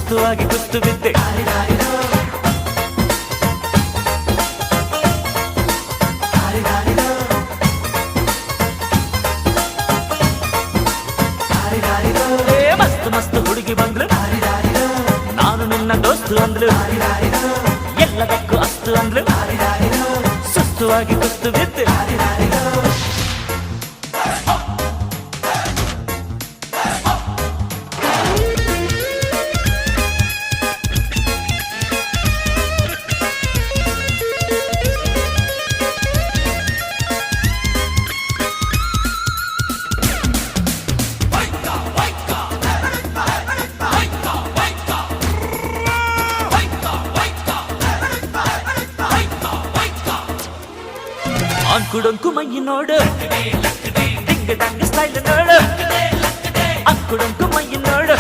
ಸುಸ್ತುವಾಗಿ ಕುಸ್ತು ಬಿದ್ದೆ ಮಸ್ತು ಮಸ್ತು ಹುಡುಗಿ ಬಂದ್ಲು ನಾನು ನಿನ್ನ ದೋಸ್ತು ಅಂದ್ಲು ಎಲ್ಲದಕ್ಕೂ ಅಸ್ತು ಅಂದ್ಲು ಸುಸ್ತುವಾಗಿ ಕುಸ್ತು ಬಿದ್ದೆ ಅಂಕುಡೊಂಕು ಮೈ ನೋಡು ಡಿಂಗ್ ಡಂಗ್ ಸ್ಟೈಲ್ ನೋಡು ಅಂಕುಡೊಂಕು ಮೈ ನೋಡು